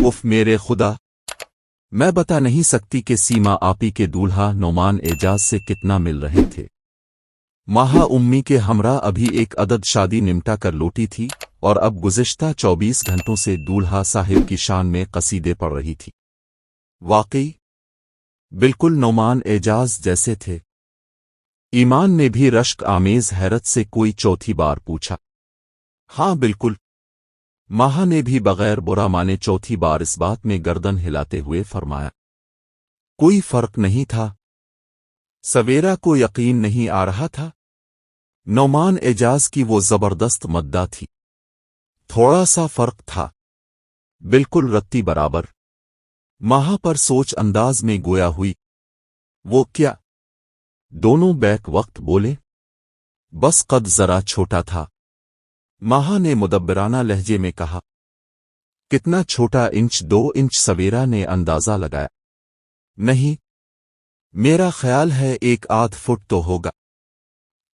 If میرے خدا، میں بتا نہیں سکتی کہ سیما آپی کے دولہا نعمان اعجاز سے کتنا مل رہے تھے۔ ماہا امی کے ہمراہ ابھی ایک عدد شادی نمٹا کر لوٹی تھی اور اب گزشتہ 24 گھنٹوں سے دولہا صاحب کی شان میں قصیدے پڑھ رہی تھی۔ واقعی بالکل نعمان اعجاز جیسے تھے۔ ایمان نے بھی رشک آمیز حیرت سے کوئی چوتھی بار پوچھا۔ ہاں بالکل، ماہا نے بھی بغیر برا مانے چوتھی بار اس بات میں گردن ہلاتے ہوئے فرمایا۔ کوئی فرق نہیں تھا؟ سویرا کو یقین نہیں آ رہا تھا۔ نعمان اعجاز کی وہ زبردست مدہ تھی۔ تھوڑا سا فرق تھا، بالکل رتی برابر۔ ماہا پر سوچ انداز میں گویا ہوئی۔ وہ کیا؟ دونوں بیک وقت بولے۔ بس قد ذرا چھوٹا تھا، ماہا نے مدبرانہ لہجے میں کہا۔ کتنا چھوٹا؟ 1-2 انچ سویرا نے اندازہ لگایا۔ نہیں، میرا خیال ہے 1-8 فٹ تو ہوگا۔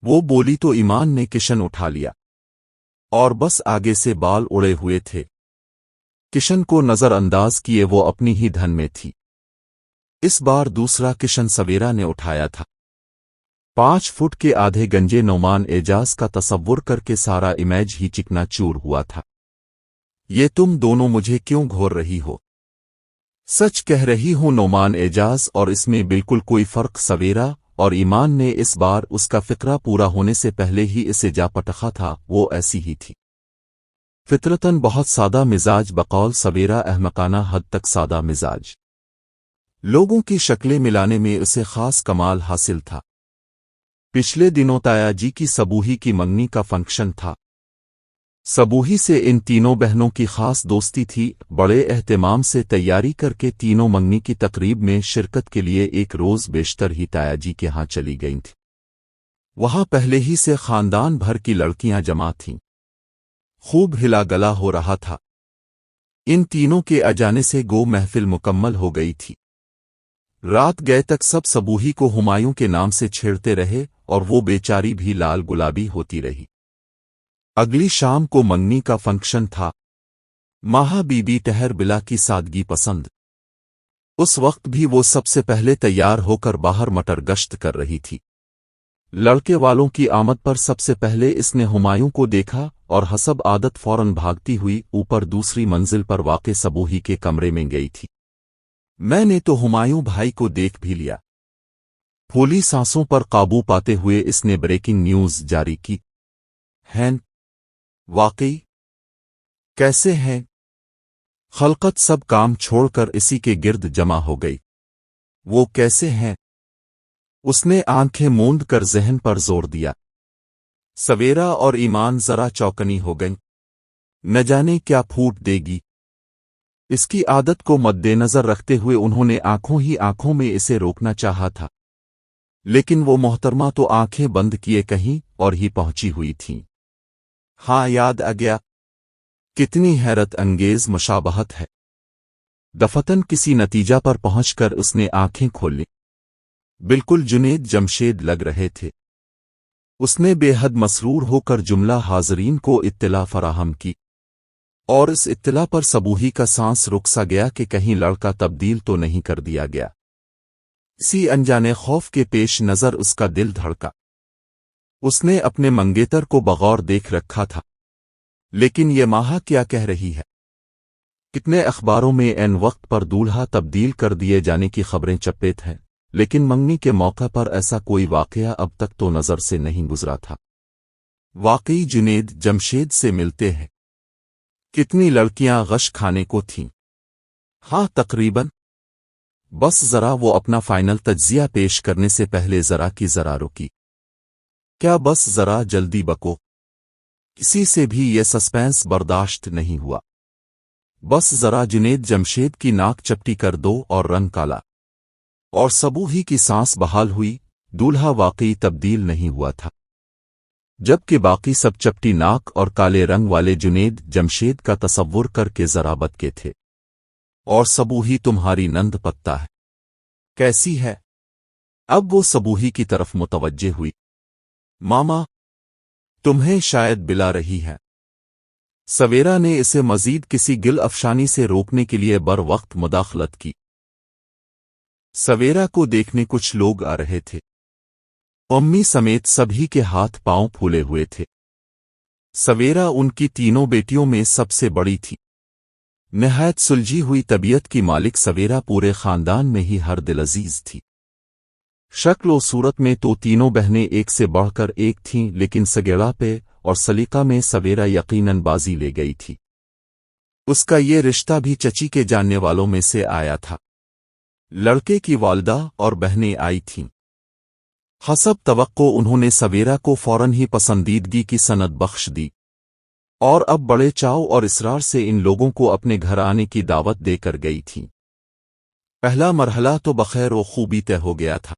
وہ بولی تو ایمان نے کشن اٹھا لیا، اور بس آگے سے بال اڑے ہوئے تھے۔ کشن کو نظر انداز کیے وہ اپنی ہی دھن میں تھی۔ اس بار دوسرا کشن سویرا نے اٹھایا تھا۔ 5 فٹ کے آدھے گنجے نعمان اعجاز کا تصور کر کے سارا امیج ہی چکنا چور ہوا تھا۔ یہ تم دونوں مجھے کیوں گھور رہی ہو؟ سچ کہہ رہی ہوں نعمان اعجاز، اور اس میں بالکل کوئی فرق سویرا اور ایمان نے اس بار اس کا فقرہ پورا ہونے سے پہلے ہی اسے جا پٹخا تھا، وہ ایسی ہی تھی۔ فطرتاً بہت سادہ مزاج، بقول سویرا احمقانہ حد تک سادہ مزاج۔ لوگوں کی شکلیں ملانے میں اسے خاص کمال حاصل تھا۔ پچھلے دنوں تایا جی کی سبوہی کی منگنی کا فنکشن تھا۔ سبوہی سے ان تینوں بہنوں کی خاص دوستی تھی۔ بڑے اہتمام سے تیاری کر کے تینوں منگنی کی تقریب میں شرکت کے لیے ایک روز بیشتر ہی تایا جی کے ہاں چلی گئیں تھیں۔ وہاں پہلے ہی سے خاندان بھر کی لڑکیاں جمع تھیں۔ خوب ہلا گلا ہو رہا تھا۔ ان تینوں کے اجانے سے گو محفل مکمل ہو گئی تھی۔ رات گئے تک سب سبوہی کو ہمایوں کے نام سے چھیڑتے رہے اور وہ بیچاری بھی لال گلابی ہوتی رہی۔ اگلی شام کو منگنی کا فنکشن تھا۔ ماہا بی بی ٹہر بلا کی سادگی پسند۔ اس وقت بھی وہ سب سے پہلے تیار ہو کر باہر مٹر گشت کر رہی تھی۔ لڑکے والوں کی آمد پر سب سے پہلے اس نے ہمایوں کو دیکھا اور حسب عادت فوراً بھاگتی ہوئی اوپر دوسری منزل پر واقع سبوہی کے کمرے میں گئی تھی۔ میں نے تو ہمایوں بھائی کو دیکھ بھی لیا۔ پھولی سانسوں پر قابو پاتے ہوئے اس نے بریکنگ نیوز جاری کی۔ ہیں؟ واقعی؟ کیسے ہیں؟ خلقت سب کام چھوڑ کر اسی کے گرد جمع ہو گئی۔ وہ کیسے ہیں؟ اس نے آنکھیں موند کر ذہن پر زور دیا۔ سویرا اور ایمان ذرا چوکنی ہو گئیں۔ نہ جانے کیا پھوٹ دے گی۔ اس کی عادت کو مد نظر رکھتے ہوئے انہوں نے آنکھوں میں اسے روکنا چاہا تھا، لیکن وہ محترمہ تو آنکھیں بند کیے کہیں اور ہی پہنچی ہوئی تھیں۔ ہاں یاد آ گیا۔ کتنی حیرت انگیز مشابہت ہے۔ دفتن کسی نتیجہ پر پہنچ کر اس نے آنکھیں کھولیں۔ بالکل جنید جمشید لگ رہے تھے۔ اس نے بے حد مسرور ہو کر جملہ حاضرین کو اطلاع فراہم کی، اور اس اطلاع پر سبوہی کا سانس رک سا گیا کہ کہیں لڑکا تبدیل تو نہیں کر دیا گیا۔ اسی انجانے خوف کے پیش نظر اس کا دل دھڑکا۔ اس نے اپنے منگیتر کو بغور دیکھ رکھا تھا، لیکن یہ ماہا کیا کہہ رہی ہے؟ کتنے اخباروں میں عین وقت پر دولہا تبدیل کر دیے جانے کی خبریں چپیت ہیں، لیکن منگنی کے موقع پر ایسا کوئی واقعہ اب تک تو نظر سے نہیں گزرا تھا۔ واقعی جنید جمشید سے ملتے ہیں؟ کتنی لڑکیاں غش کھانے کو تھیں؟ ہاں تقریباً۔ بس ذرا وہ اپنا فائنل تجزیہ پیش کرنے سے پہلے ذرا رکی۔ کیا بس ذرا جلدی بکو؟ کسی سے بھی یہ سسپینس برداشت نہیں ہوا۔ بس ذرا جنید جمشید کی ناک چپٹی کر دو اور رنگ کالا۔ اور سبوہی کی سانس بحال ہوئی۔ دولہا واقعی تبدیل نہیں ہوا تھا، جبکہ باقی سب چپٹی ناک اور کالے رنگ والے جنید جمشید کا تصور کر کے ذرا بتکے تھے۔ اور سبوہی تمہاری نند پتہ ہے کیسی ہے؟ اب وہ سبوہی کی طرف متوجہ ہوئی۔ ماما تمہیں شاید بلا رہی ہے۔ سویرا نے اسے مزید کسی گل افشانی سے روکنے کے لیے بر وقت مداخلت کی۔ سویرا کو دیکھنے کچھ لوگ آ رہے تھے۔ امی سمیت سبھی کے ہاتھ پاؤں پھولے ہوئے تھے۔ سویرا ان کی تینوں بیٹیوں میں سب سے بڑی تھی۔ نہایت سلجھی ہوئی طبیعت کی مالک سویرا پورے خاندان میں ہی ہر دل عزیز تھی۔ شکل و صورت میں تو تینوں بہنیں ایک سے بڑھ کر ایک تھیں، لیکن سگیڑا پہ اور سلیقہ میں سویرا یقیناً بازی لے گئی تھی۔ اس کا یہ رشتہ بھی چچی کے جاننے والوں میں سے آیا تھا۔ لڑکے کی والدہ اور بہنیں آئی تھیں۔ حسب توقع انہوں نے سویرا کو فوراً ہی پسندیدگی کی سند بخش دی، اور اب بڑے چاؤ اور اصرار سے ان لوگوں کو اپنے گھر آنے کی دعوت دے کر گئی تھیں۔ پہلا مرحلہ تو بخیر و خوبی طے ہو گیا تھا۔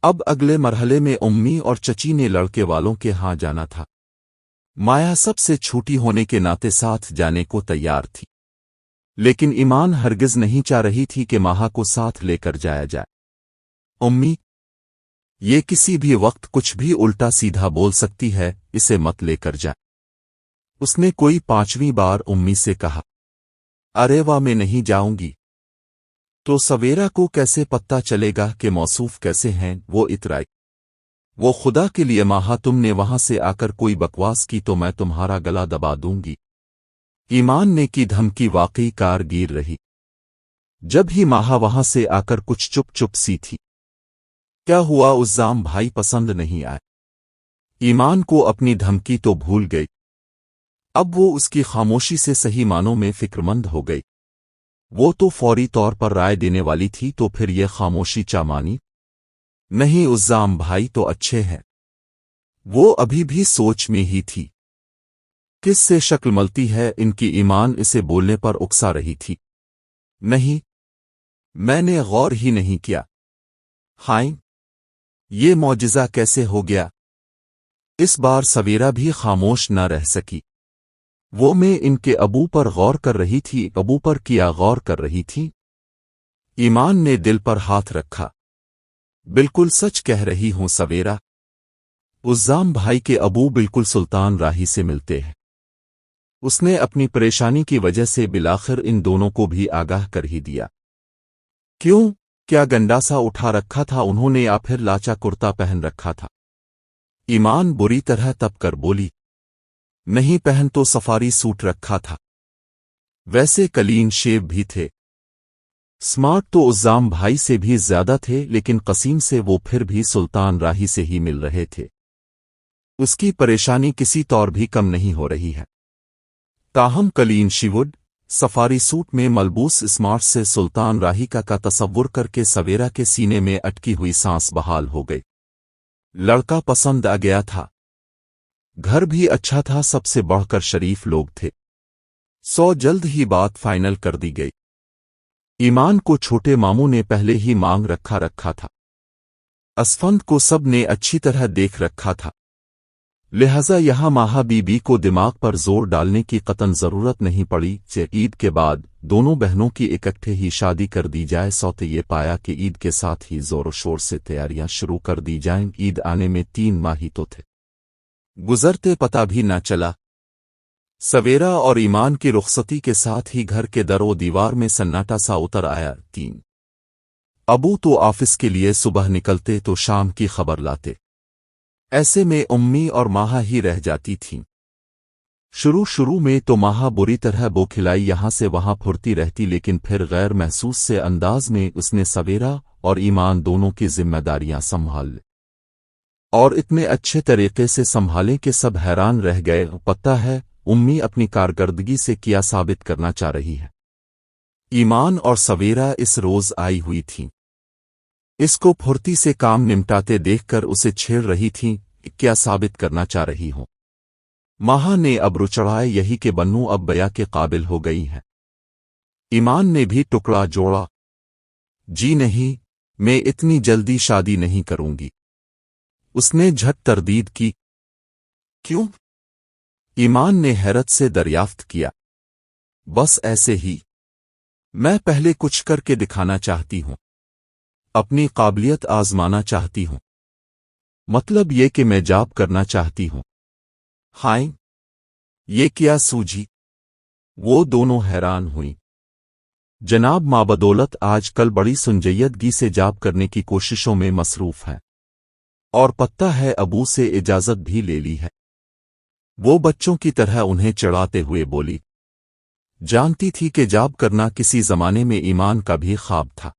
اب اگلے مرحلے میں امی اور چچی نے لڑکے والوں کے ہاں جانا تھا۔ مایا سب سے چھوٹی ہونے کے ناطے ساتھ جانے کو تیار تھی، لیکن ایمان ہرگز نہیں چاہ رہی تھی کہ ماہا کو ساتھ لے کر جایا جائے۔ امی، یہ کسی بھی وقت کچھ بھی الٹا سیدھا بول سکتی ہے، اسے مت لے کر جائے۔ اس نے کوئی 5ویں بار امی سے کہا۔ ارے واہ، میں نہیں جاؤں گی۔ تو سویرا کو کیسے پتہ چلے گا کہ موصوف کیسے ہیں؟ وہ اترائی۔ وہ خدا کے لیے ماہا، تم نے وہاں سے آ کر کوئی بکواس کی تو میں تمہارا گلا دبا دوں گی۔ ایمان نے کی دھمکی واقعی کارگر رہی۔ جب ہی ماہا وہاں سے آ کر کچھ چپ چپ سی تھی۔ کیا ہوا؟ عزام بھائی پسند نہیں آئے؟ ایمان کو اپنی دھمکی تو بھول گئی۔ اب وہ اس کی خاموشی سے صحیح معنوں میں فکرمند ہو گئی۔ وہ تو فوری طور پر رائے دینے والی تھی، تو پھر یہ خاموشی چامانی؟ نہیں، عزام بھائی تو اچھے ہیں۔ وہ ابھی بھی سوچ میں ہی تھی۔ کس سے شکل ملتی ہے ان کی؟ ایمان اسے بولنے پر اکسا رہی تھی۔ نہیں، میں نے غور ہی نہیں کیا۔ ہائیں، یہ معجزہ کیسے ہو گیا؟ اس بار سویرا بھی خاموش نہ رہ سکی۔ وہ میں ان کے ابو پر غور کر رہی تھی۔ ابو پر کیا غور کر رہی تھی؟ ایمان نے دل پر ہاتھ رکھا۔ بالکل سچ کہہ رہی ہوں سویرا، عزام بھائی کے ابو بالکل سلطان راہی سے ملتے ہیں۔ اس نے اپنی پریشانی کی وجہ سے بالآخر ان دونوں کو بھی آگاہ کر ہی دیا۔ کیوں؟ کیا گنڈاسا اٹھا رکھا تھا انہوں نے، یا پھر لاچا کرتا پہن رکھا تھا؟ ایمان بری طرح تپ کر بولی۔ نہیں، پہن تو سفاری سوٹ رکھا تھا۔ ویسے کلین شیو بھی تھے۔ سمارٹ تو عزام بھائی سے بھی زیادہ تھے، لیکن قسیم سے وہ پھر بھی سلطان راہی سے ہی مل رہے تھے۔ اس کی پریشانی کسی طور بھی کم نہیں ہو رہی ہے۔ تاہم کلین شیوڈ سفاری سوٹ میں ملبوس اسمارٹ سے سلطان راہی کا تصور کر کے سویرا کے سینے میں اٹکی ہوئی سانس بحال ہو گئی۔ لڑکا پسند آ گیا تھا، گھر بھی اچھا تھا، سب سے بڑھ کر شریف لوگ تھے۔ جلد ہی بات فائنل کر دی گئی۔ ایمان کو چھوٹے ماموں نے پہلے ہی مانگ رکھا تھا۔ اسفند کو سب نے اچھی طرح دیکھ رکھا تھا، لہذا یہاں ماہا بی بی کو دماغ پر زور ڈالنے کی قطعاً ضرورت نہیں پڑی کہ عید کے بعد دونوں بہنوں کی اکٹھے ہی شادی کر دی جائے۔ سوتے یہ پایا کہ عید کے ساتھ ہی زور و شور سے تیاریاں شروع کر دی جائیں۔ عید آنے میں 3 ماہ ہی تو تھے، گزرتے پتہ بھی نہ چلا۔ سویرا اور ایمان کی رخصتی کے ساتھ ہی گھر کے در و دیوار میں سناٹا سا اتر آیا۔ 3 ابو تو آفس کے لیے صبح نکلتے تو شام کی خبر لاتے، ایسے میں امی اور ماہا ہی رہ جاتی تھیں۔ شروع میں تو ماہا بری طرح بوکھلائی یہاں سے وہاں پھرتی رہتی، لیکن پھر غیر محسوس سے انداز میں اس نے سویرا اور ایمان دونوں کی ذمہ داریاں سنبھال لی، اور اتنے اچھے طریقے سے سنبھالیں کہ سب حیران رہ گئے۔ پتہ ہے امی اپنی کارکردگی سے کیا ثابت کرنا چاہ رہی ہے؟ ایمان اور سویرا اس روز آئی ہوئی تھیں۔ اس کو پھرتی سے کام نمٹاتے دیکھ کر اسے چھیڑ رہی تھیں، کیا ثابت کرنا چاہ رہی ہوں؟ ماہا نے اب چڑھائے یہی کہ بنو اب بیا کے قابل ہو گئی ہیں۔ ایمان نے بھی ٹکڑا جوڑا، جی نہیں، میں اتنی جلدی شادی نہیں کروں گی۔ اس نے جھٹ تردید کی۔ کیوں؟ ایمان نے حیرت سے دریافت کیا۔ بس ایسے ہی، میں پہلے کچھ کر کے دکھانا چاہتی ہوں، اپنی قابلیت آزمانا چاہتی ہوں، مطلب یہ کہ میں جاب کرنا چاہتی ہوں۔ ہائیں، ये क्या सूझी? वो दोनों हैरान हुई। जनाब माँ बदौलत आज कल बड़ी सुंजयदगी से जाप करने की कोशिशों में मसरूफ है, और पत्ता है अबू से इजाजत भी ले ली है। वो बच्चों की तरह उन्हें चढ़ाते हुए बोली, जानती थी कि जाप करना किसी जमाने में ईमान का भी ख्वाब था,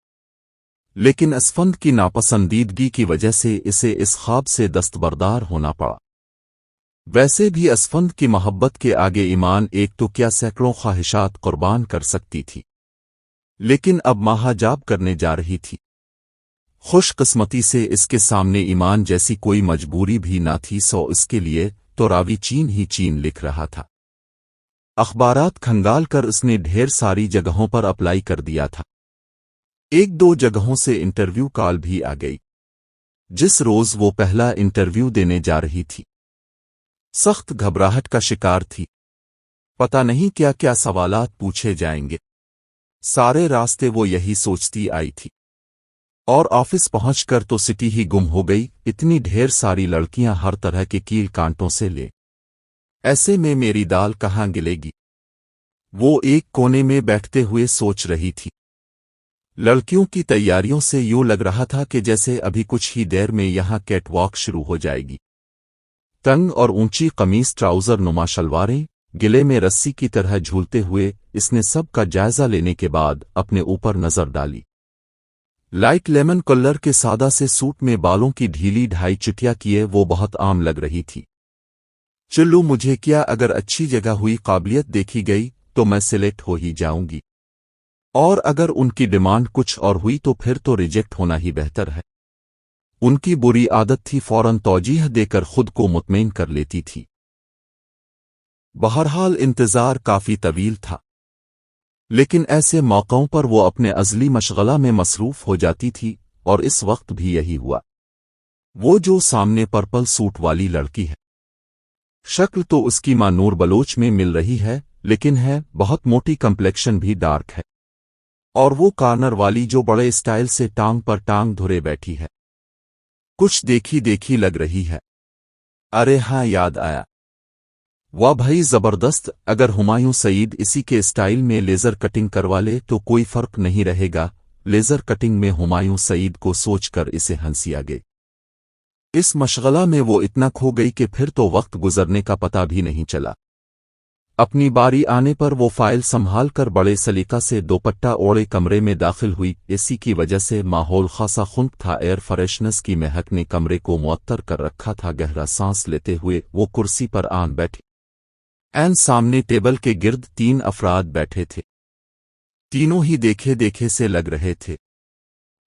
लेकिन असफंद की नापसंदीदगी की वजह से इसे इस ख्वाब से दस्तबरदार होना पड़ा। वैसे भी असफंद की मोहब्बत के आगे ईमान एक तो क्या सैकड़ों ख्वाहिशात कुर्बान कर सकती थी, लेकिन अब महाजाब करने जा रही थी। खुशकिस्मती से इसके सामने ईमान जैसी कोई मजबूरी भी ना थी, सो इसके लिए तो रावी चीन ही चीन लिख रहा था। अखबारात खंगाल कर उसने ढेर सारी जगहों पर अप्लाई कर दिया था। एक दो जगहों से इंटरव्यू कॉल भी आ गई। जिस रोज वो पहला इंटरव्यू देने जा रही थी, सख्त घबराहट का शिकार थी। पता नहीं क्या क्या सवालात पूछे जाएंगे। सारे रास्ते वो यही सोचती आई थी, और ऑफिस पहुंचकर तो सिटी ही गुम हो गई। इतनी ढेर सारी लड़कियां हर तरह के कील कांटों से ले, ऐसे में मेरी दाल कहाँ गिलेगी? वो एक कोने में बैठते हुए सोच रही थी। लड़कियों की तैयारियों से यूं लग रहा था कि जैसे अभी कुछ ही देर में यहां कैटवॉक शुरू हो जाएगी। तंग और ऊंची कमीज, ट्राउजर नुमा शलवारें, गिले में रस्सी की तरह झूलते हुए इसने सब का जायजा लेने के बाद अपने ऊपर नजर डाली। लाइट लेमन कलर के सादा से सूट में बालों की ढीली ढाई चिटिया किए वो बहुत आम लग रही थी। चलो मुझे क्या, अगर अच्छी जगह हुई, काबिलियत देखी गई तो मैं सिलेक्ट हो ही जाऊंगी, और अगर उनकी डिमांड कुछ और हुई तो फिर तो रिजेक्ट होना ही बेहतर है। उनकी बुरी आदत थी फौरन तौजीह देकर खुद को मुतमईन कर लेती थी। बहरहाल इंतजार काफी तवील था, लेकिन ऐसे मौक़ों पर वो अपने अज़ली मशगला में मसरूफ हो जाती थी, और इस वक्त भी यही हुआ। वो जो सामने पर्पल सूट वाली लड़की है, शक्ल तो उसकी मां नूर बलोच में मिल रही है, लेकिन है बहुत मोटी, कम्प्लेक्शन भी डार्क है, और वो कार्नर वाली जो बड़े स्टाइल से टांग पर टांग धुरे बैठी है, कुछ देखी देखी लग रही है। अरे हाँ, याद आया। वाह भाई जबरदस्त! अगर हुमायूं सईद इसी के स्टाइल में लेजर कटिंग करवा ले तो कोई फर्क नहीं रहेगा। लेजर कटिंग में हुमायूं सईद को सोचकर इसे हंसी आ गई। इस मशगला में वो इतना खो गई कि फिर तो वक्त गुजरने का पता भी नहीं चला। अपनी बारी आने पर वो फाइल संभाल कर बड़े सलीका से दोपट्टा ओढ़े कमरे में दाखिल हुई। एसी की वजह से माहौल खासा खुंक था। एयर फ्रेशनेस की महक ने कमरे को मुअत्तर कर रखा था। गहरा सांस लेते हुए वो कुर्सी पर आन बैठी। एन सामने टेबल के गिर्द 3 अफराद बैठे थे। तीनों ही देखे देखे से लग रहे थे।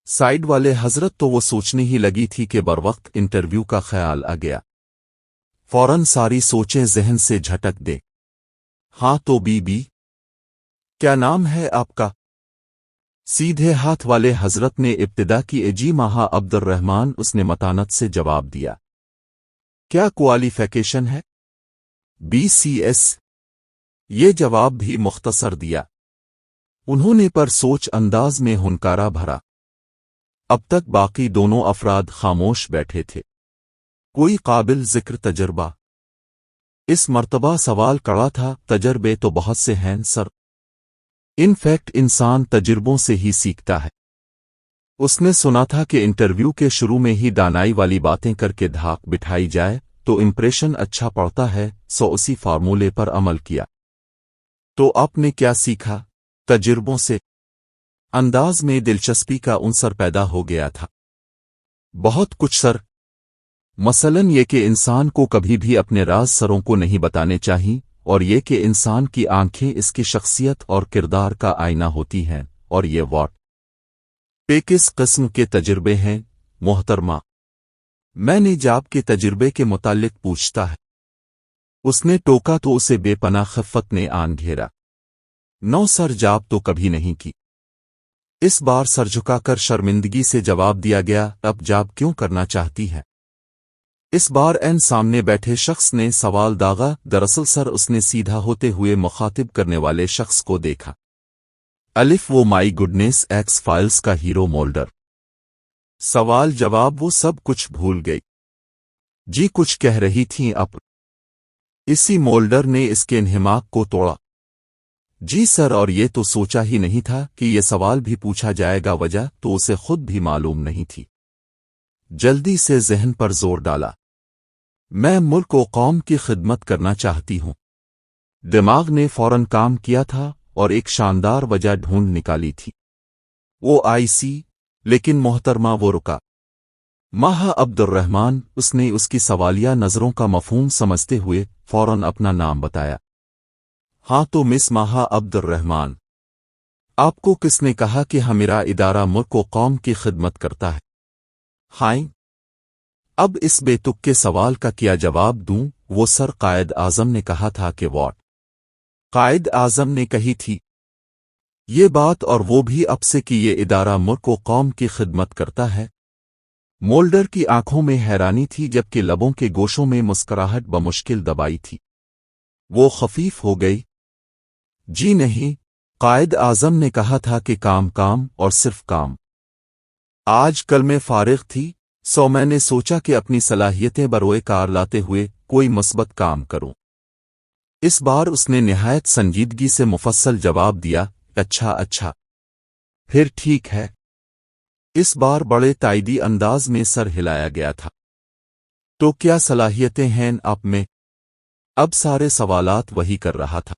साइड वाले हजरत तो वो सोचने ही लगी थी कि बरवक्त इंटरव्यू का ख्याल आ गया। फौरन सारी सोचें जहन से झटक दे। हाँ तो बीबी, क्या नाम है आपका? सीधे हाथ वाले हजरत ने इब्तिदा की। जी माहा अब्दुर्रहमान, उसने मतानत से जवाब दिया। क्या क्वालिफिकेशन है? BCS। ये जवाब भी मुख्तसर दिया उन्होंने, पर सोच अंदाज में हुनकारा भरा। अब तक बाकी दोनों अफराद खामोश बैठे थे। कोई काबिल जिक्र तजर्बा? इस मर्तबा सवाल कड़ा था। तजर्बे तो बहुत से हैं सर। इनफैक्ट इंसान तजुर्बों से ही सीखता है। उसने सुना था कि इंटरव्यू के शुरू में ही दानाई वाली बातें करके धाक बिठाई जाए तो इंप्रेशन अच्छा पड़ता है, सो उसी फार्मूले पर अमल किया। तो आपने क्या सीखा? तजुर्बों से। अंदाज में दिलचस्पी का उनसर पैदा हो गया था। बहुत कुछ सर। मसलन ये कि इंसान को कभी भी अपने राज सरों को नहीं बताने चाहिए, और ये कि इंसान की आंखें इसकी शख्सियत और किरदार का आईना होती हैं, और ये वॉट पे किस किस्म के तजुर्बे हैं मोहतरमा? मैंने जाब के तजुर्बे के मुताल्लिक पूछता है। उसने टोका तो उसे बेपनाह खिफ़्फ़त ने आन घेरा। नौ सर, जाब तो कभी नहीं की। इस बार सर झुकाकर शर्मिंदगी से जवाब दिया गया। अब जाब क्यों करना चाहती है? इस बार एन सामने बैठे शख्स ने सवाल दागा। दरअसल सर, उसने सीधा होते हुए मुखातिब करने वाले शख्स को देखा। अलिफ वो माई गुडनेस एक्स फाइल्स का हीरो मोल्डर। सवाल जवाब वो सब कुछ भूल गई। जी कुछ कह रही थीं आप? इसी मोल्डर ने इसके इंहिमाक को तोड़ा। जी सर, और ये तो सोचा ही नहीं था कि ये सवाल भी पूछा जाएगा, वजह तो उसे खुद भी मालूम नहीं थी। जल्दी से ज़हन पर जोर डाला। मैं मुल्क व कौम की खिदमत करना चाहती हूँ। दिमाग ने फौरन काम किया था और एक शानदार वजह ढूंढ निकाली थी। वो आई सी, लेकिन मोहतरमा वो रुका। माह अब्दुर्रहमान, उसने उसकी सवालिया नज़रों का मफहूम समझते हुए फौरन अपना नाम बताया। हाँ तो मिस माह अब्दुर्रहमान, आपको किसने कहा कि हमारा इदारा मुल्क व कौम की खिदमत करता है? हाय, अब इस बेतुके सवाल का क्या जवाब दूं? वो सर, कायद आज़म ने कहा था कि वॉट? कायद आज़म ने कही थी ये बात, और वो भी अब से कि ये इदारा मुल्क व कौम की खिदमत करता है। मोल्डर की आंखों में हैरानी थी, जबकि लबों के गोशों में मुस्कुराहट बमुश्किल दबाई थी। वो खफीफ हो गई। जी नहीं, कायद आज़म ने कहा था कि काम काम और सिर्फ काम। आज कल मैं फारिग थी, सो मैंने सोचा कि अपनी सलाहियतें बरोए कार लाते हुए कोई मुस्बत काम करूं। इस बार उसने निहायत संजीदगी से मुफस्सल जवाब दिया, अच्छा अच्छा, फिर ठीक है। इस बार बड़े ताइदी अंदाज में सर हिलाया गया था। तो क्या सलाहियतें हैं आप में? अब सारे सवालात वही कर रहा था।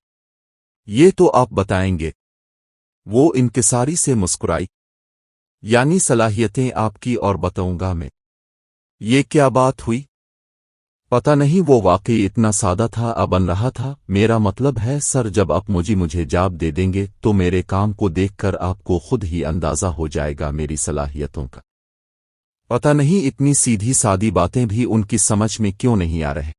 ये तो आप बताएंगे। वो इंकिसारी से मुस्कुराई। यानी सलाहियतें आपकी और बताऊंगा मैं। ये क्या बात हुई? पता नहीं, वो वाकई इतना सादा था बन रहा था। मेरा मतलब है सर, जब आप मुझे जवाब दे देंगे तो मेरे काम को देखकर आपको खुद ही अंदाजा हो जाएगा मेरी सलाहियतों का। पता नहीं इतनी सीधी सादी बातें भी उनकी समझ में क्यों नहीं आ रहे।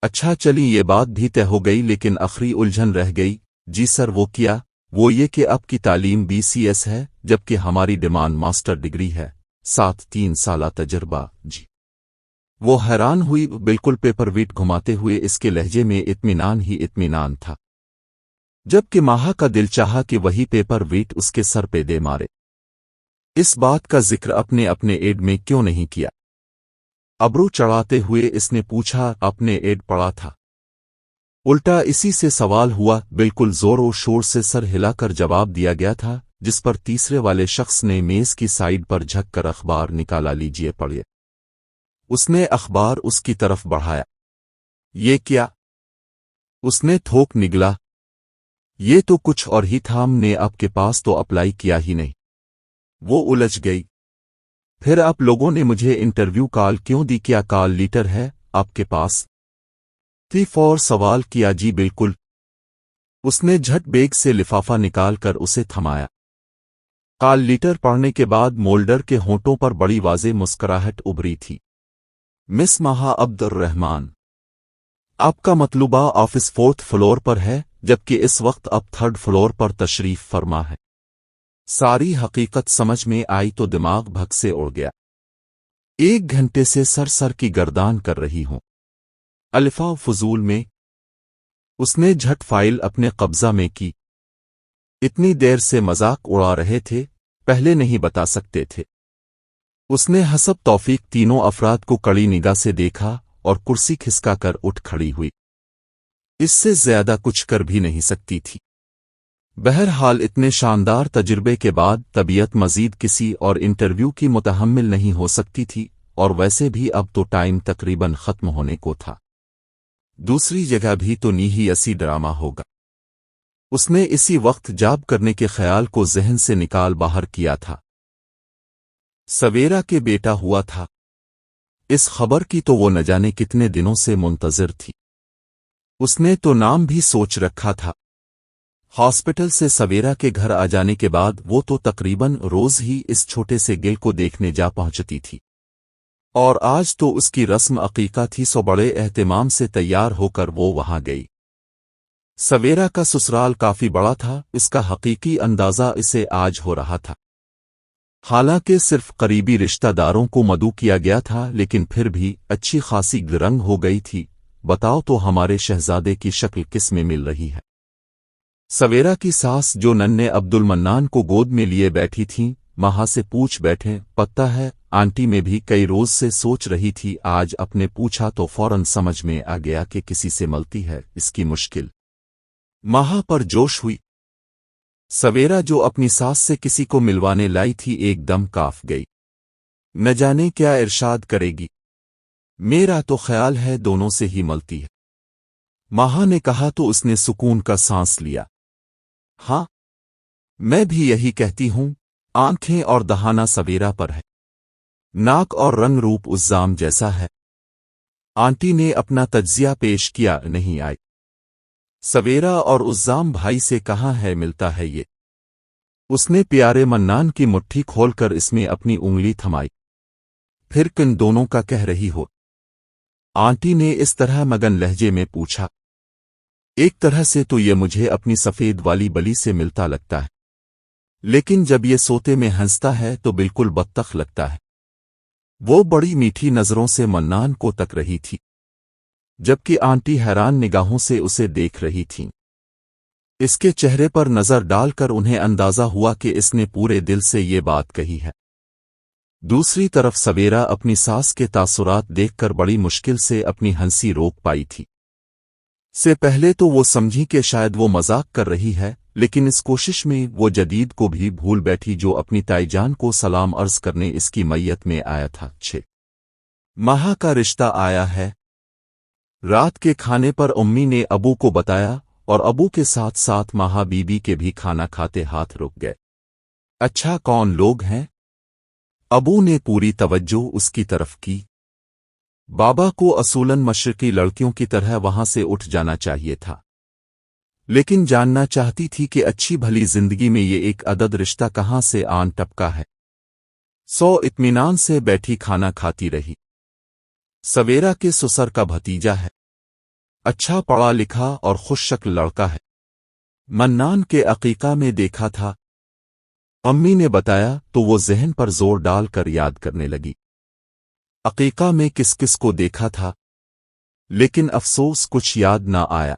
अच्छा चली, ये बात भी तय हो गई, लेकिन आखिरी उलझन रह गई। जी सर, वो क्या? वो ये कि आपकी तालीम BCS है, जबकि हमारी डिमांड मास्टर डिग्री है, साथ 3 साल तजर्बा। जी। वो हैरान हुई। बिल्कुल पेपर वेट घुमाते हुए इसके लहजे में इत्मीनान ही इत्मीनान था, जबकि माह का दिल चाहा कि वही पेपर वेट उसके सर पे दे मारे। इस बात का जिक्र अपने अपने एड में क्यों नहीं किया? अबरू चढ़ाते हुए इसने पूछा, अपने एड पढ़ा था? उल्टा इसी से सवाल हुआ। बिल्कुल जोर और शोर से सर हिलाकर जवाब दिया गया था, जिस पर तीसरे वाले शख्स ने मेज की साइड पर झुककर अखबार निकाला। लीजिए पढ़िए। उसने अखबार उसकी तरफ बढ़ाया। ये क्या? उसने थोक निगला। ये तो कुछ और ही था। हमने आपके पास तो अप्लाई किया ही नहीं। वो उलझ गई। फिर आप लोगों ने मुझे इंटरव्यू कॉल क्यों दी? क्या कॉल लीटर है आपके पास? फौर सवाल किया। जी बिल्कुल। उसने झट बेग से लिफाफा निकालकर उसे थमाया। कॉल लीटर पढ़ने के बाद मोल्डर के होंठों पर बड़ी वाज़ेह मुस्कुराहट उभरी थी। मिस माह अब्दुर्रहमान, आपका मतलूबा ऑफिस 4th फ्लोर पर है, जबकि इस वक्त आप 3rd फ्लोर पर तशरीफ फरमा है। सारी हकीकत समझ में आई तो दिमाग भग से उड़ गया। 1 घंटे से सर की गर्दान कर रही हूं। अलिफा फजूल में। उसने झट फाइल अपने कब्जा में की। इतनी देर से मजाक उड़ा रहे थे, पहले नहीं बता सकते थे। उसने हसब तौफीक तीनों अफराद को कड़ी निगाह से देखा और कुर्सी खिसकाकर उठ खड़ी हुई। इससे ज्यादा कुछ कर भी नहीं सकती थी। बहरहाल इतने शानदार तजुर्बे के बाद तबीयत मजीद किसी और इंटरव्यू की मुतहम्मिल नहीं हो सकती थी, और वैसे भी अब तो टाइम तकरीबन खत्म होने को था। दूसरी जगह भी तो नीही ऐसी ड्रामा होगा। उसने इसी वक्त जॉब करने के ख्याल को जहन से निकाल बाहर किया था। सवेरा के बेटा हुआ था। इस खबर की तो वो न जाने कितने दिनों से मुंतजिर थी। उसने तो नाम भी सोच रखा था। हॉस्पिटल से सवेरा के घर आ जाने के बाद वो तो तकरीबन रोज ही इस छोटे से गिल को देखने जा पहुंचती थी, और आज तो उसकी रस्म अकीका थी, सो बड़े एहतिमाम से तैयार होकर वो वहां गई। सवेरा का ससुराल काफी बड़ा था, इसका हकीकी अंदाजा इसे आज हो रहा था। हालांकि सिर्फ करीबी रिश्तेदारों को मदऊ किया गया था, लेकिन फिर भी अच्छी खासी गिरंग हो गई थी। बताओ तो हमारे शहजादे की शक्ल किस में मिल रही है? सवेरा की सास जो नन्हे अब्दुल मन्नान को गोद में लिए बैठी थीं, माह से पूछ बैठे, पता है आंटी में भी कई रोज से सोच रही थी, आज अपने पूछा तो फौरन समझ में आ गया कि किसी से मिलती है इसकी मुश्किल। माहा पर जोश हुई। सवेरा जो अपनी सास से किसी को मिलवाने लाई थी एकदम काफ गई। न जाने क्या इरशाद करेगी। मेरा तो ख्याल है दोनों से ही मिलती है। माहा ने कहा तो उसने सुकून का सांस लिया। हाँ, मैं भी यही कहती हूं। आंखें और दहाना सवेरा पर है, नाक और रंग रूप उज़्ज़ाम जैसा है। आंटी ने अपना तज्जिया पेश किया। नहीं आई। सवेरा और उज़्ज़ाम भाई से कहाँ है मिलता है ये। उसने प्यारे मन्नान की मुट्ठी खोलकर इसमें अपनी उंगली थमाई। फिर किन दोनों का कह रही हो? आंटी ने इस तरह मगन लहजे में पूछा। एक तरह से तो ये मुझे अपनी सफेद वाली बली से मिलता लगता है, लेकिन जब ये सोते में हंसता है तो बिल्कुल बत्तख लगता है। वो बड़ी मीठी नजरों से मन्नान को तक रही थी, जबकि आंटी हैरान निगाहों से उसे देख रही थीं। इसके चेहरे पर नजर डालकर उन्हें अंदाजा हुआ कि इसने पूरे दिल से ये बात कही है। दूसरी तरफ सवेरा अपनी सास के तासुरात देखकर बड़ी मुश्किल से अपनी हंसी रोक पाई थी। से पहले तो वो समझी कि शायद वो मजाक कर रही है, लेकिन इस कोशिश में वो जदीद को भी भूल बैठी जो अपनी ताईजान को सलाम अर्ज करने इसकी मैयत में आया था। 6 माह का रिश्ता आया है। रात के खाने पर अम्मी ने अबू को बताया और अबू के साथ साथ माहा बीबी के भी खाना खाते हाथ रुक गए। अच्छा, कौन लोग हैं? अबू ने पूरी तवज्जो उसकी तरफ की। बाबा को असूलन मशरकी लड़कियों की तरह वहां से उठ जाना चाहिए था, लेकिन जानना चाहती थी कि अच्छी भली जिंदगी में ये एक अदद रिश्ता कहां से आन टपका है। सो इत्मीनान से बैठी खाना खाती रही। सवेरा के ससुर का भतीजा है, अच्छा पढ़ा लिखा और खुशशक्ल लड़का है। मन्नान के अकीका में देखा था। अम्मी ने बताया तो वो ज़हन पर जोर डालकर याद करने लगी। अकीका में किस किस को देखा था, लेकिन अफसोस कुछ याद ना आया।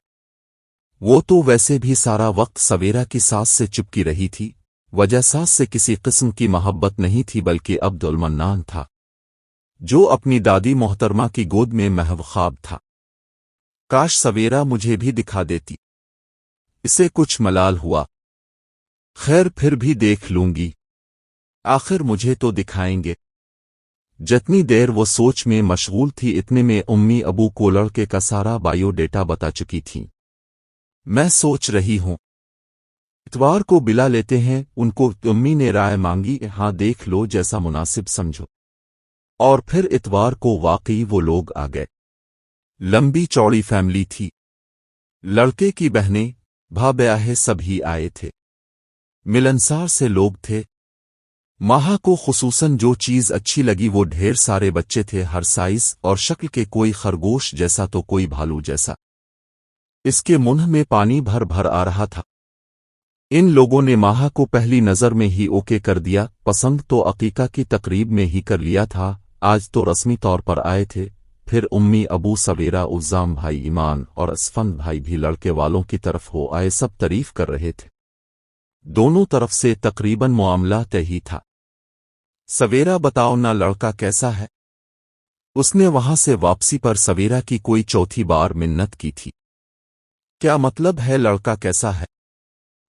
वो तो वैसे भी सारा वक्त सवेरा की सास से चिपकी रही थी। वजह सास से किसी किस्म की मोहब्बत नहीं थी, बल्कि अब्दुल मन्नान था, जो अपनी दादी मोहतरमा की गोद में महव ख्वाब था। काश सवेरा मुझे भी दिखा देती। इसे कुछ मलाल हुआ। खैर, फिर भी देख लूंगी, आखिर मुझे तो दिखाएंगे। जितनी देर वो सोच में मशगूल थी, इतने में उम्मी अबू को लड़के का सारा बायोडेटा बता चुकी थीं। मैं सोच रही हूं इतवार को बिला लेते हैं उनको। उम्मी ने राय मांगी। हाँ, देख लो जैसा मुनासिब समझो। और फिर इतवार को वाकई वो लोग आ गए। लंबी चौड़ी फैमिली थी। लड़के की बहनें, भाई सभी आए थे। मिलनसार से लोग थे। माहा को खुसूसन जो चीज अच्छी लगी वो ढेर सारे बच्चे थे, हर साइज और शक्ल के, कोई खरगोश जैसा तो कोई भालू जैसा। इसके मुंह में पानी भर भर आ रहा था। इन लोगों ने माहा को पहली नजर में ही ओके कर दिया। पसंद तो अकीका की तकरीब में ही कर लिया था, आज तो रस्मी तौर पर आए थे। फिर उम्मी अबू सवेरा उज़्ज़ाम भाई ईमान और असफंद भाई भी लड़के वालों की तरफ हो आए। सब तारीफ कर रहे थे। दोनों तरफ से तकरीबन मामला तय ही था। सवेरा बताओ ना, लड़का कैसा है? उसने वहां से वापसी पर सवेरा की कोई चौथी बार मिन्नत की थी। क्या मतलब है लड़का कैसा है?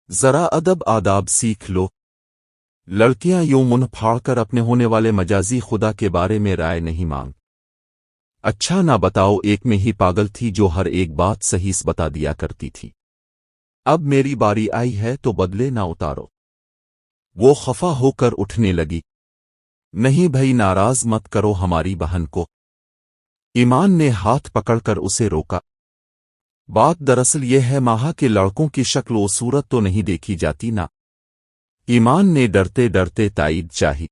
जरा अदब आदाब सीख लो। लड़कियां यूं मुंह फाड़कर अपने होने वाले मजाजी खुदा के बारे में राय नहीं मांग। अच्छा ना बताओ, एक में ही पागल थी जो हर एक बात सही से बता दिया करती थी। अब मेरी बारी आई है तो बदले ना उतारो। वो खफा होकर उठने लगी। नहीं भई, नाराज मत करो हमारी बहन को। ईमान ने हाथ पकड़कर उसे रोका। बात दरअसल ये है, माहा के लड़कों की शक्ल व सूरत तो नहीं देखी जाती ना। ईमान ने डरते डरते ताईद चाही।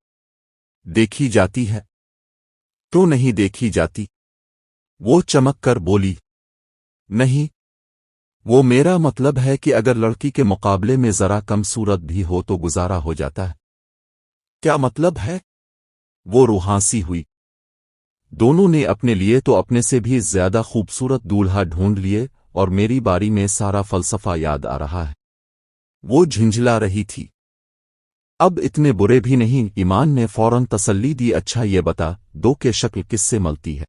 देखी जाती है। तो नहीं देखी जाती? वो चमक कर बोली। नहीं, वो मेरा मतलब है कि अगर लड़की के मुकाबले में जरा कम सूरत भी हो तो गुजारा हो जाता है। क्या मतलब है? वो रुहासी हुई। दोनों ने अपने लिए तो अपने से भी ज्यादा खूबसूरत दूल्हा ढूंढ लिए और मेरी बारी में सारा फलसफा याद आ रहा है। वो झिंझला रही थी। اب اتنے برے بھی نہیں۔ ایمان نے فوراً تسلی دی، اچھا یہ بتا دو کہ شکل کس سے ملتی ہے؟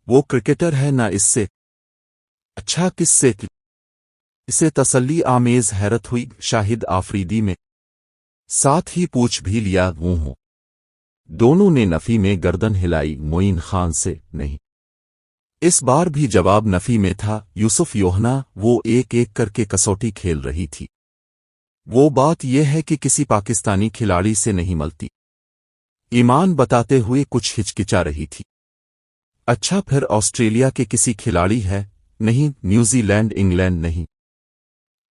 وہ کرکٹر ہے نا، اس سے؟ اچھا کس سے؟ اسے تسلی آمیز حیرت ہوئی۔ شاہد آفریدی میں؟ ساتھ ہی پوچھ بھی لیا وہ ہوں؟ دونوں نے نفی میں گردن ہلائی۔ معین خان سے؟ نہیں۔ اس بار بھی جواب نفی میں تھا۔ یوسف یوحنا؟ وہ ایک ایک کر کے کسوٹی کھیل رہی تھی۔ وہ بات یہ ہے کہ کسی پاکستانی کھلاڑی سے نہیں ملتی، ایمان بتاتے ہوئے کچھ ہچکچا رہی تھی۔ اچھا پھر آسٹریلیا کے کسی کھلاڑی ہے؟ نہیں۔ New Zealand, England? نہیں۔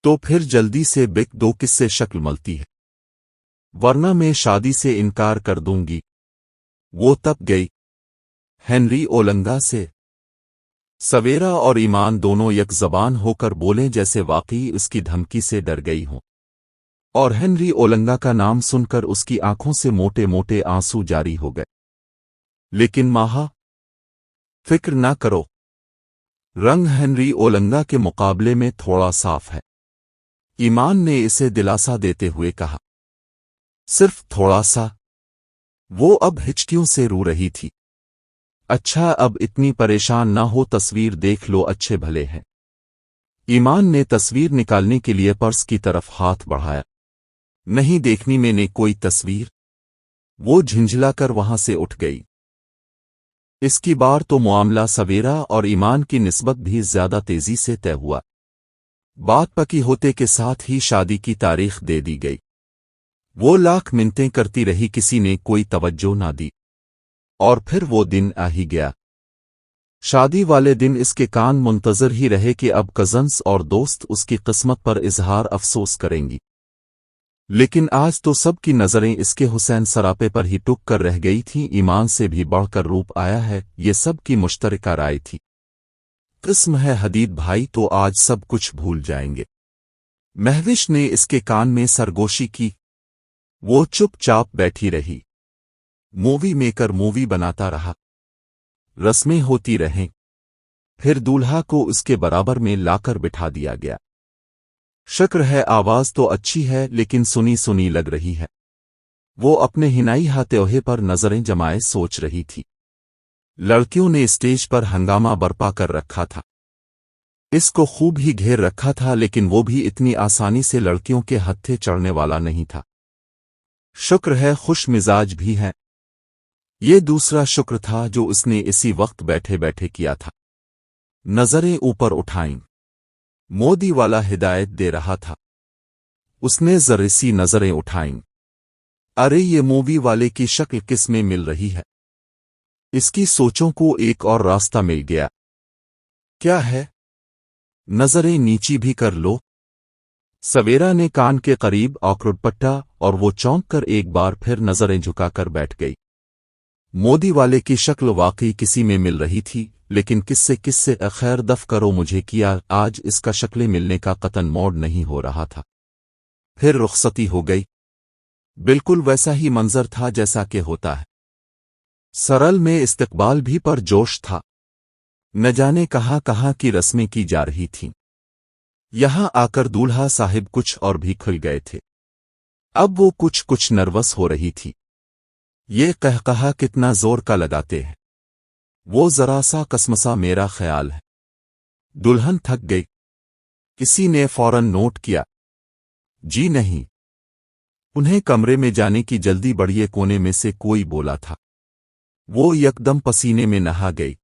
تو پھر جلدی سے بک دو کس سے شکل ملتی ہے، ورنہ میں شادی سے انکار کر دوں گی۔ وہ تپ گئی۔ ہنری اولنگا سے؟ سویرا اور ایمان دونوں یک زبان ہو کر بولیں جیسے واقعی اس کی دھمکی سے ڈر گئی ہوں، اور ہنری اولنگا کا نام سن کر اس کی آنکھوں سے موٹے موٹے آنسو جاری ہو گئے۔ لیکن ماہا، فکر نہ کرو، رنگ ہنری اولنگا کے مقابلے میں تھوڑا صاف ہے، ایمان نے اسے دلاسا دیتے ہوئے کہا۔ صرف تھوڑا سا؟ وہ اب ہچکیوں سے رو رہی تھی۔ اچھا اب اتنی پریشان نہ ہو، تصویر دیکھ لو، اچھے بھلے ہیں۔ ایمان نے تصویر نکالنے کے لیے پرس کی طرف ہاتھ بڑھایا۔ نہیں دیکھنی میں نے کوئی تصویر۔ وہ جھنجھلا کر وہاں سے اٹھ گئی۔ اس کی بار تو معاملہ سویرا اور ایمان کی نسبت بھی زیادہ تیزی سے طے ہوا۔ بات پکی ہوتے کے ساتھ ہی شادی کی تاریخ دے دی گئی۔ وہ لاکھ منتیں کرتی رہی، کسی نے کوئی توجہ نہ دی، اور پھر وہ دن آ ہی گیا۔ شادی والے دن اس کے کان منتظر ہی رہے کہ اب کزنس اور دوست اس کی قسمت پر اظہار افسوس کریں گی، لیکن آج تو سب کی نظریں اس کے حسین سراپے پر ہی ٹک کر رہ گئی تھیں۔ ایمان سے بھی بڑھ کر روپ آیا ہے، یہ سب کی مشترکہ رائے تھی۔ قسم ہے حدید بھائی تو آج سب کچھ بھول جائیں گے۔ مہوش نے اس کے کان میں سرگوشی کی۔ وہ چپ چاپ بیٹھی رہی۔ مووی میکر مووی بناتا رہا، رسمیں ہوتی رہیں، پھر دولہا کو اس کے برابر میں لا کر بٹھا دیا گیا۔ شکر ہے آواز تو اچھی ہے لیکن سنی سنی لگ رہی ہے۔ وہ اپنے ہنائی ہاتھوہے پر نظریں جمائے سوچ رہی تھی۔ لڑکیوں نے اسٹیج پر ہنگامہ برپا کر رکھا تھا، اس کو خوب ہی گھیر رکھا تھا، لیکن وہ بھی اتنی آسانی سے لڑکیوں کے ہتھے چڑھنے والا نہیں تھا۔ شکر ہے خوش مزاج بھی ہے۔ یہ دوسرا شکر تھا جو اس نے اسی وقت بیٹھے بیٹھے کیا تھا۔ نظریں اوپر اٹھائیں، مودی والا ہدایت دے رہا تھا۔ اس نے ذرے سی نظریں اٹھائیں، ارے یہ مووی والے کی شکل کس میں مل رہی ہے؟ اس کی سوچوں کو ایک اور راستہ مل گیا۔ کیا ہے؟ نظریں نیچی بھی کر لو۔ سویرا نے کان کے قریب آکڑ پٹا اور وہ چونک کر ایک بار پھر نظریں جھکا کر بیٹھ گئی۔ مودی والے کی شکل واقعی کسی میں مل رہی تھی، لیکن کس سے خیر دف کرو مجھے کیا، آج اس کا شکلیں ملنے کا قطن موڈ نہیں ہو رہا تھا۔ پھر رخصتی ہو گئی۔ بالکل ویسا ہی منظر تھا جیسا کہ ہوتا ہے۔ سرل میں استقبال بھی پر جوش تھا، نہ جانے کہاں کی رسمیں کی جا رہی تھیں۔ یہاں آ کر دولہا صاحب کچھ اور بھی کھل گئے تھے۔ اب وہ کچھ نروس ہو رہی تھی۔ یہ قہقہا کتنا زور کا لگاتے ہیں، وہ ذرا سا کسمسا میرا خیال ہے۔ دلہن تھک گئی۔ کسی نے فوراً نوٹ کیا۔ جی نہیں، انہیں کمرے میں جانے کی جلدی بڑھئے کونے میں سے کوئی بولا تھا۔ وہ یکدم پسینے میں نہا گئی۔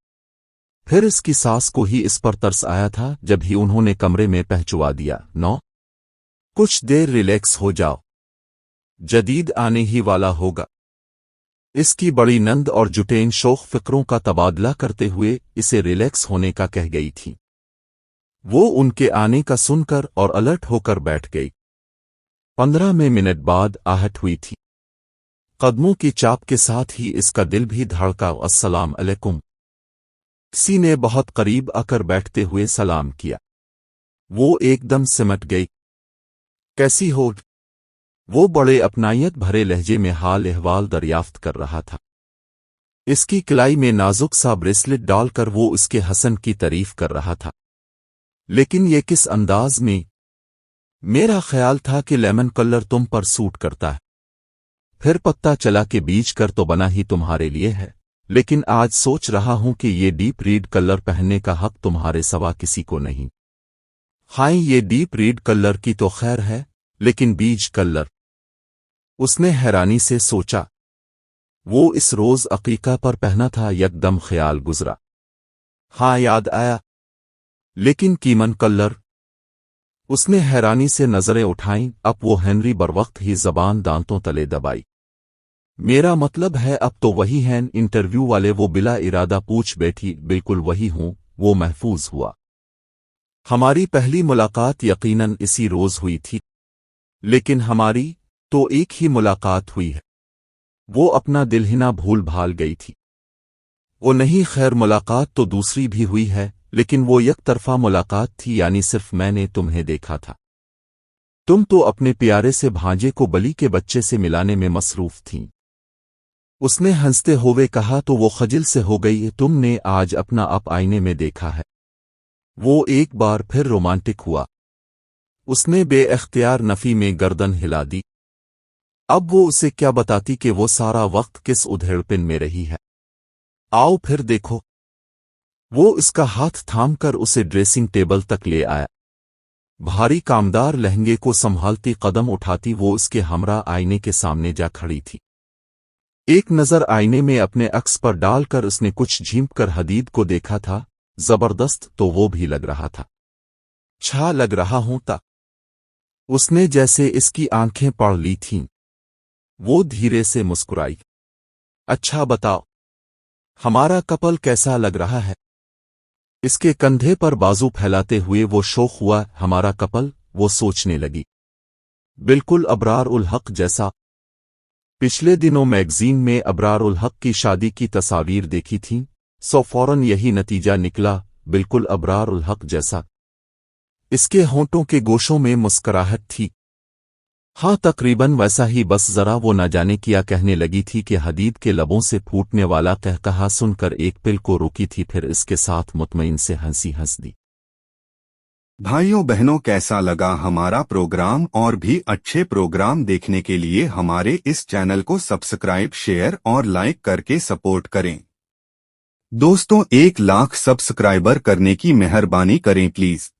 پھر اس کی ساس کو ہی اس پر ترس آیا تھا جب ہی انہوں نے کمرے میں پہنچوا دیا۔ نو، کچھ دیر ریلیکس ہو جاؤ، جدید آنے ہی والا ہوگا۔ اس کی بڑی نند اور جٹین شوخ فکروں کا تبادلہ کرتے ہوئے اسے ریلیکس ہونے کا کہہ گئی تھی۔ وہ ان کے آنے کا سن کر اور الرٹ ہو کر بیٹھ گئی۔ 15 منٹ بعد آہٹ ہوئی تھی۔ قدموں کی چاپ کے ساتھ ہی اس کا دل بھی دھڑکا۔ السلام علیکم، کسی نے بہت قریب آ کر بیٹھتے ہوئے سلام کیا۔ وہ ایک دم سمٹ گئی۔ کیسی ہو؟ وہ بڑے اپنائیت بھرے لہجے میں حال احوال دریافت کر رہا تھا۔ اس کی کلائی میں نازک سا بریسلٹ ڈال کر وہ اس کے حسن کی تعریف کر رہا تھا، لیکن یہ کس انداز میں؟ میرا خیال تھا کہ لیمن کلر تم پر سوٹ کرتا ہے۔ फिर पता चला कि बीज कर तो बना ही तुम्हारे लिए है, लेकिन आज सोच रहा हूं कि ये डीप रीड कलर पहनने का हक तुम्हारे सवा किसी को नहीं। हाँ, ये डीप रीड कलर की तो खैर है, लेकिन बीज कलर? उसने हैरानी से सोचा। वो इस रोज अकीका पर पहना था। यकदम ख्याल गुजरा। हाँ, याद आया, लेकिन कीमन कलर? उसने हैरानी से नजरें उठाईं। अब वो हेनरी बरवक्त ही जबान दांतों तले दबाई। मेरा मतलब है अब तो वही हैं इंटरव्यू वाले? वो बिला इरादा पूछ बैठी। बिल्कुल वही हूं, वो महफूज हुआ। हमारी पहली मुलाकात यकीनन इसी रोज हुई थी, लेकिन हमारी तो एक ही मुलाकात हुई है। वो अपना दिल ही ना भूल भाल गई थी। वो नहीं, खैर मुलाकात तो दूसरी भी हुई है, लेकिन वो एक तरफा मुलाकात थी, यानी सिर्फ मैंने तुम्हें देखा था। तुम तो अपने प्यारे से भांजे को बली के बच्चे से मिलाने में मसरूफ थीं। उसने हंसते हुए कहा तो वो खजिल से हो गई। तुमने आज अपना आप आईने में देखा है? वो एक बार फिर रोमांटिक हुआ। उसने बेइख्तियार नफी में गर्दन हिला दी। अब वो उसे क्या बताती कि वो सारा वक्त किस उधेड़पिन में रही है। आओ फिर देखो। वो इसका हाथ थामकर उसे ड्रेसिंग टेबल तक ले आया। भारी कामदार लहंगे को संभालती कदम उठाती वो उसके हमरा आईने के सामने जा खड़ी थी। एक नजर आईने में अपने अक्स पर डालकर उसने कुछ झींप कर हदीद को देखा था। जबरदस्त तो वो भी लग रहा था। छा लग रहा हूं ता? उसने जैसे इसकी आंखें पढ़ ली थीं। वो धीरे से मुस्कुराई। अच्छा बताओ, हमारा कपल कैसा लग रहा है? इसके कंधे पर बाजू फैलाते हुए वो शौक हुआ। हमारा कपल? वो सोचने लगी। बिल्कुल अबरार उल हक जैसा। पिछले दिनों मैगजीन में अबरार उल हक की शादी की तस्वीर देखी थी, सो फौरन यही नतीजा निकला। बिल्कुल अबरार उल हक जैसा। इसके होंठों के गोशों में मुस्कराहट थी। हाँ, तकरीबन वैसा ही, बस जरा वो न जाने क्या कहने लगी थी कि हदीद के लबों से फूटने वाला कहकहा सुनकर एक पिल को रोकी थी, फिर इसके साथ मुतमईन से हंस दी। भाइयों बहनों, कैसा लगा हमारा प्रोग्राम? और भी अच्छे प्रोग्राम देखने के लिए हमारे इस चैनल को सब्सक्राइब, शेयर और लाइक करके सपोर्ट करें। दोस्तों, 1 लाख सब्सक्राइबर करने की मेहरबानी करें प्लीज।